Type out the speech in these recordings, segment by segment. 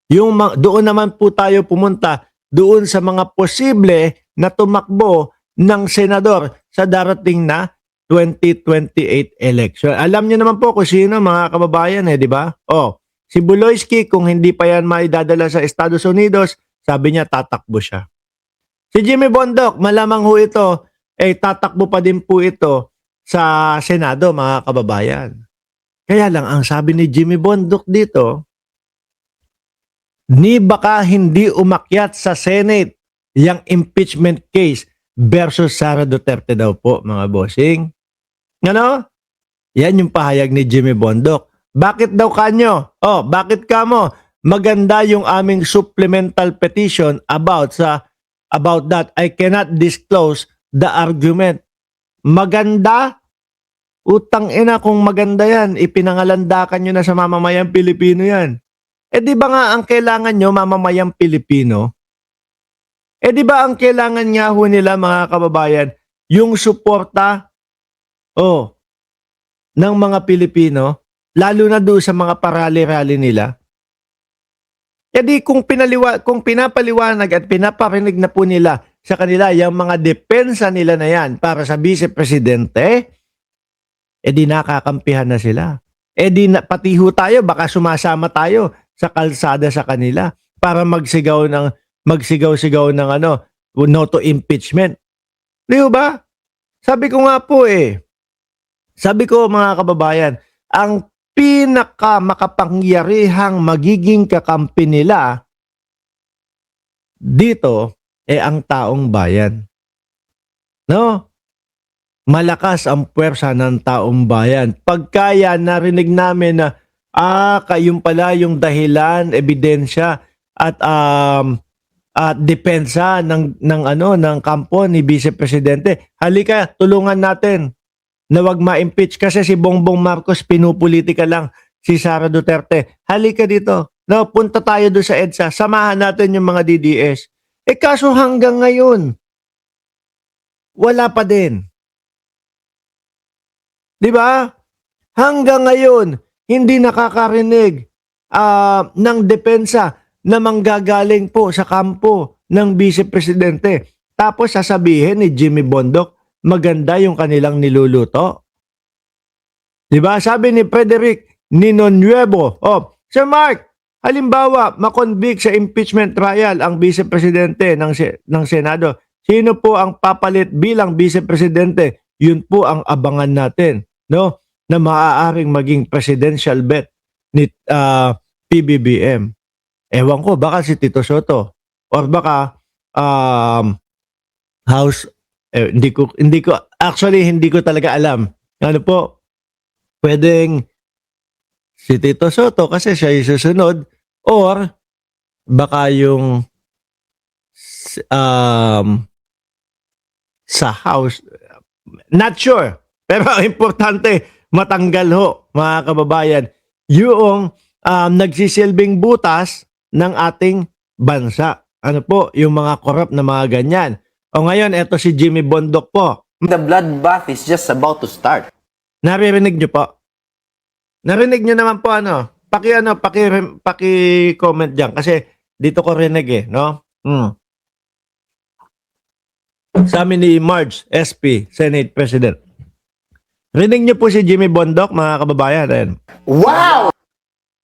Doon naman po tayo pumunta doon sa mga posible na tumakbo ng senador sa darating na 2028 election. Alam niyo naman po kung sino, mga kababayan, di ba? Si Buloyski, kung hindi pa yan maidadala sa Estados Unidos, sabi niya tatakbo siya. Si Jimmy Bondoc, malamang ho ito, tatakbo pa din po ito sa Senado, mga kababayan. Kaya lang, ang sabi ni Jimmy Bondoc dito, baka hindi umakyat sa Senate yung impeachment case versus Sara Duterte daw po, mga bossing. Ano? Yan yung pahayag ni Jimmy Bondoc. Bakit daw kanyo? Bakit kamo? Maganda yung aming supplemental petition about that. I cannot disclose the argument. Maganda? Utang ina, kung maganda yan, ipinangalandakan nyo na sa mamamayang Pilipino yan. Di ba nga ang kailangan nyo, mamamayang Pilipino? Di ba ang kailangan nga ho nila, mga kababayan, yung suporta ng mga Pilipino, lalo na doon sa mga parali-rally nila? Kung pinapaliwanag at pinaparinig na po nila sa kanila yung mga depensa nila na yan para sa Vice Presidente, di nakakampihan na sila. Pati ho tayo, baka sumasama tayo sa kalsada sa kanila para magsigaw-sigaw ng no to impeachment. Di ba? Sabi ko nga po sabi ko, mga kababayan, ang pinaka makapangyarihang magiging kakampi nila dito ang taong bayan. No? Malakas ang puwersa ng taong bayan. Pagkaya narinig namin na kayong pala yung dahilan, ebidensya at depensa ng kampo ni Vice Presidente. Halika, tulungan natin na wag ma-impeach kasi si Bongbong Marcos pinupolitika lang si Sara Duterte. Halika dito. No, punta tayo doon sa EDSA. Samahan natin yung mga DDS. Kaso hanggang ngayon, wala pa din. Di ba? Hanggang ngayon, hindi nakakarinig ng depensa na manggagaling po sa kampo ng Vice Presidente. Tapos sasabihin ni Jimmy Bondoc, maganda yung kanilang niluluto. Di ba? Sabi ni Frederick Ninonuevo, Sir Mark, halimbawa, makonvict sa impeachment trial ang Vice Presidente ng Senado. Sino po ang papalit bilang Vice Presidente? Yun po ang abangan natin, no? Na maaaring maging presidential bet ni PBBM. Ewan ko, baka si Tito Soto or baka House, hindi ko talaga alam. Ano po? Pwedeng si Tito Soto kasi siya yung susunod, or baka yung sa House. Not sure. Pero importante, matanggal ho, mga kababayan, yung nagsisilbing butas ng ating bansa. Ano po? Yung mga corrupt na mga ganyan. Ngayon, eto si Jimmy Bondoc po. The bloodbath is just about to start. Naririnig nyo po? Narinig nyo naman po paki-comment diyan kasi dito ko rinig no? Sa amin ni Marge SP, Senate President. Rinig nyo po si Jimmy Bondoc, mga kababayan. Ayan. Wow!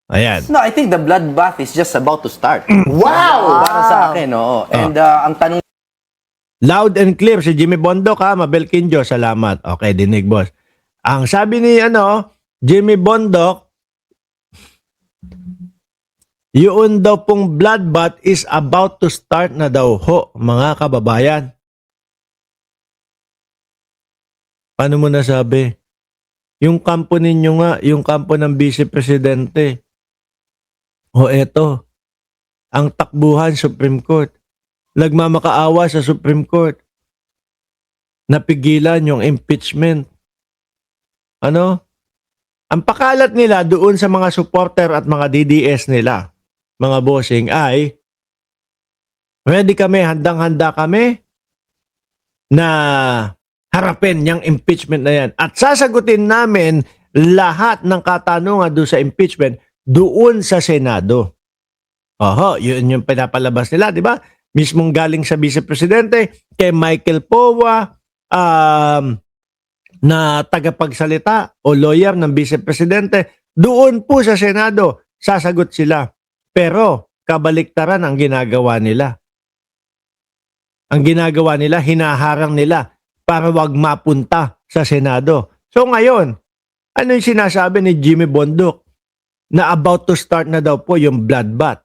Ayan. No, I think the bloodbath is just about to start. Wow! Para sa akin, oo. And ang tanong Loud and clear si Jimmy Bondoc, Mabel Quinjo, salamat. Okay, dinig boss. Ang sabi ni Jimmy Bondoc, yun daw pong bloodbath is about to start na daw ho, mga kababayan. Paano mo nasabi? Yung kampo ninyo nga, yung kampo ng Vice Presidente. Eto, ang takbuhan Supreme Court. Nagmamakaawa sa Supreme Court. Napigilan yung impeachment. Ang pakalat nila doon sa mga supporter at mga DDS nila, mga bossing, ay ready kami, handang-handa kami na harapin yung impeachment na yan. At sasagutin namin lahat ng katanungan doon sa impeachment doon sa Senado. Oho, yun yung pinapalabas nila, di ba? Mismong galing sa Vice Presidente, kay Michael Powa, na tagapagsalita o lawyer ng Vice Presidente, doon po sa Senado, sasagot sila. Pero, kabaliktaran ang ginagawa nila. Ang ginagawa nila, hinaharang nila para wag mapunta sa Senado. So ngayon, ano yung sinasabi ni Jimmy Bondoc na about to start na daw po yung bloodbath?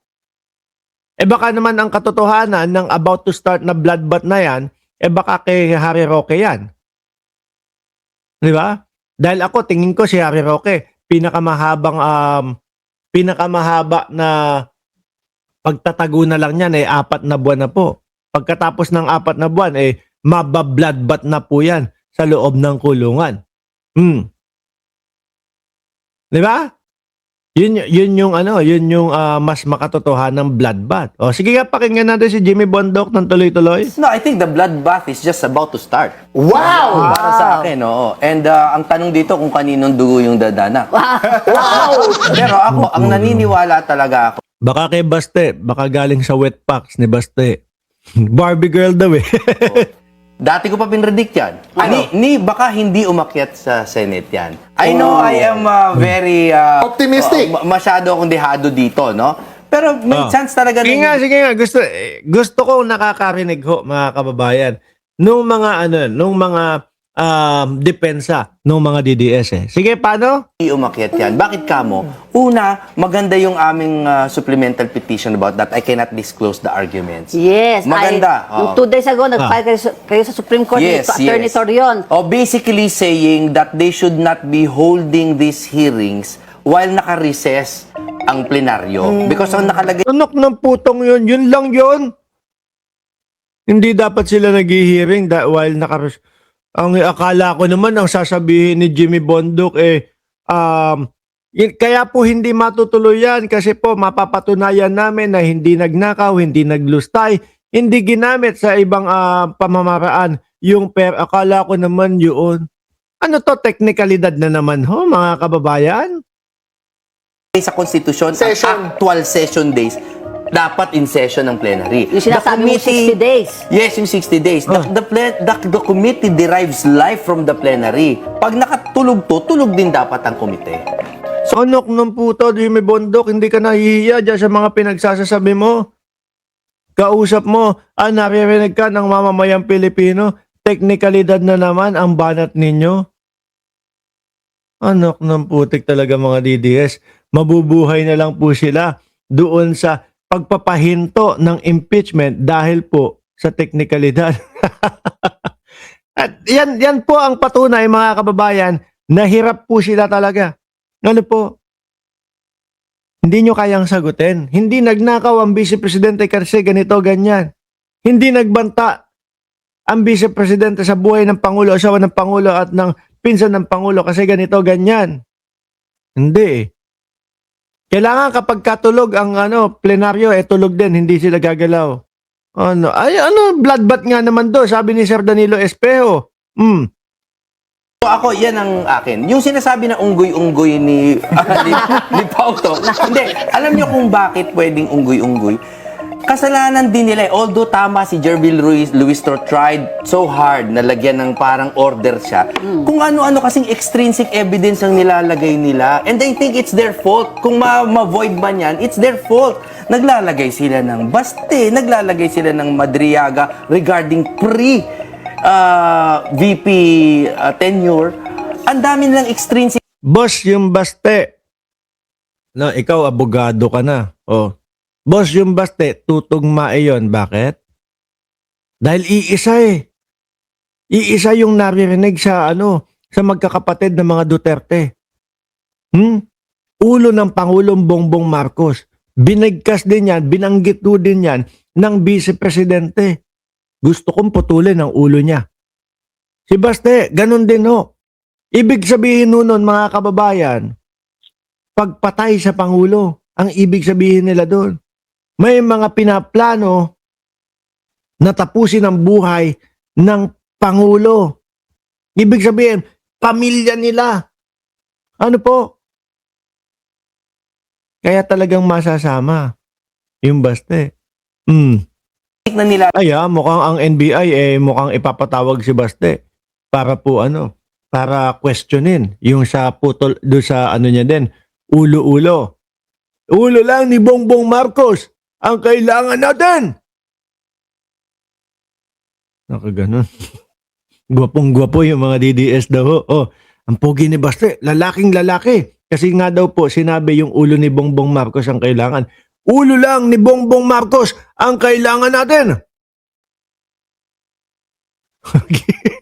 Baka naman ang katotohanan ng about to start na bloodbath na yan, baka kay Harry Roque yan. Di ba? Dahil ako, tingin ko si Harry Roque, pinakamahaba na pagtatago na lang niyan 4 na buwan na po. Pagkatapos ng 4 na buwan, mababloodbath na po yan sa loob ng kulungan. Di ba? Yun yung mas makatotohanang bloodbath. O sige nga, pakinggan natin si Jimmy Bondoc ng tuloy-tuloy. No, I think the bloodbath is just about to start. Wow! Para sa akin, oo. And ang tanong dito kung kaninong dugo yung dadana. Wow! Pero ako, ang naniniwala talaga ako, Baka kay Baste, baka galing sa wet packs ni Baste. Barbie girl daw eh. dati ko pa pinredict yan. Ano? Baka hindi umakyat sa Senate yan. I know I am very... Optimistic. Masyado akong dehado dito, no? Pero may chance talaga Sige nga. Gusto ko nakakarinig ho, mga kababayan, nung mga depensa nung mga DDS eh. Sige, paano? hindi umakyat yan. Bakit kamo? Una, maganda yung aming supplemental petition about that. I cannot disclose the arguments. Yes. Maganda. Yung 2 days ago, nag-file kayo sa Supreme Court Yes, to Attorney yes. Torion. Basically saying that they should not be holding these hearings while naka-recess ang plenaryo. Because ang nakalagay Anak ng putong yun lang yun. Hindi dapat sila nag-hearing while ang akala ko naman ang sasabihin ni Jimmy Bondoc kaya po hindi matutuloy yan kasi po mapapatunayan namin na hindi nagnakaw, hindi naglustay, hindi ginamit sa ibang pamamaraan yung akala ko naman yun. Ano to, technicalidad na naman ho, mga kababayan? sa konstitusyon, ang actual session days, dapat in session ng plenary. Yung sinasabi mo 60 days. Yes, yung 60 days. The committee derives life from the plenary. Pag nakatulog to, tulog din dapat ang komite. Sonok ng puto, Jimmy Bondoc, hindi ka nahihiya dyan sa mga pinagsasasabi mo. Kausap mo, naririnig ka ng mamamayang Pilipino, teknikalidad na naman ang banat ninyo. Anak ng putik talaga mga DDS. Mabubuhay na lang po sila doon sa pagpapahinto ng impeachment dahil po sa teknikalidad. At yan po ang patunay mga kababayan na hirap po sila talaga. Ano po? Hindi nyo kayang sagutin. Hindi nagnakaw ang Vice Presidente kasi ganito, ganyan. Hindi nagbanta ang Vice Presidente sa buhay ng Pangulo, asawa ng Pangulo at ng pinsan ng Pangulo kasi ganito, ganyan. Hindi. Kailangan kapag katulog ang plenaryo, tulog din, hindi sila gagalaw. Bloodbath nga naman do, sabi ni Sir Danilo Espejo. So ako, yan ang akin. Yung sinasabi na unggoy-unggoy ni Pauto, hindi, alam niyo kung bakit pwedeng unggoy-unggoy? Kasalanan din nila. Although tama si Jervil Luistro tried so hard na lagyan ng parang order siya, kung ano-ano kasing extrinsic evidence ang nilalagay nila. And I think it's their fault. Kung ma-void man yan, it's their fault. Naglalagay sila ng Baste, naglalagay sila ng Madriaga regarding VP tenure. Ang dami nilang extrinsic. Boss, yung Baste. No, ikaw abogado ka na. Boss, yung Baste, tutugma iyon. Bakit? Dahil iisa eh. Iisa yung naririnig sa sa magkakapatid ng mga Duterte. Ulo ng Pangulong Bongbong Marcos. Binigkas din yan, binanggit din yan ng Vice Presidente. Gusto kong putulin ang ulo niya. Si Baste, ganun din ho. Ibig sabihin nun mga kababayan, pagpatay sa Pangulo, ang ibig sabihin nila doon. May mga pinaplano na tapusin ang buhay ng Pangulo. Ibig sabihin, pamilya nila. Ano po? Kaya talagang masasama Yung Baste. Hmm. na nila Mukhang ang NBI mukhang ipapatawag si Baste para po para questionin yung sa putol do sa niya din, ulo-ulo. Ulo lang ni Bongbong Marcos ang kailangan natin. Nakaganon. Gwapong-gwapo yung mga DDS daw. Oh, ang pogi ni Baste, lalaking lalaki. Kasi nga daw po sinabi yung ulo ni Bongbong Marcos ang kailangan. Ulo lang ni Bongbong Marcos ang kailangan natin. Okay.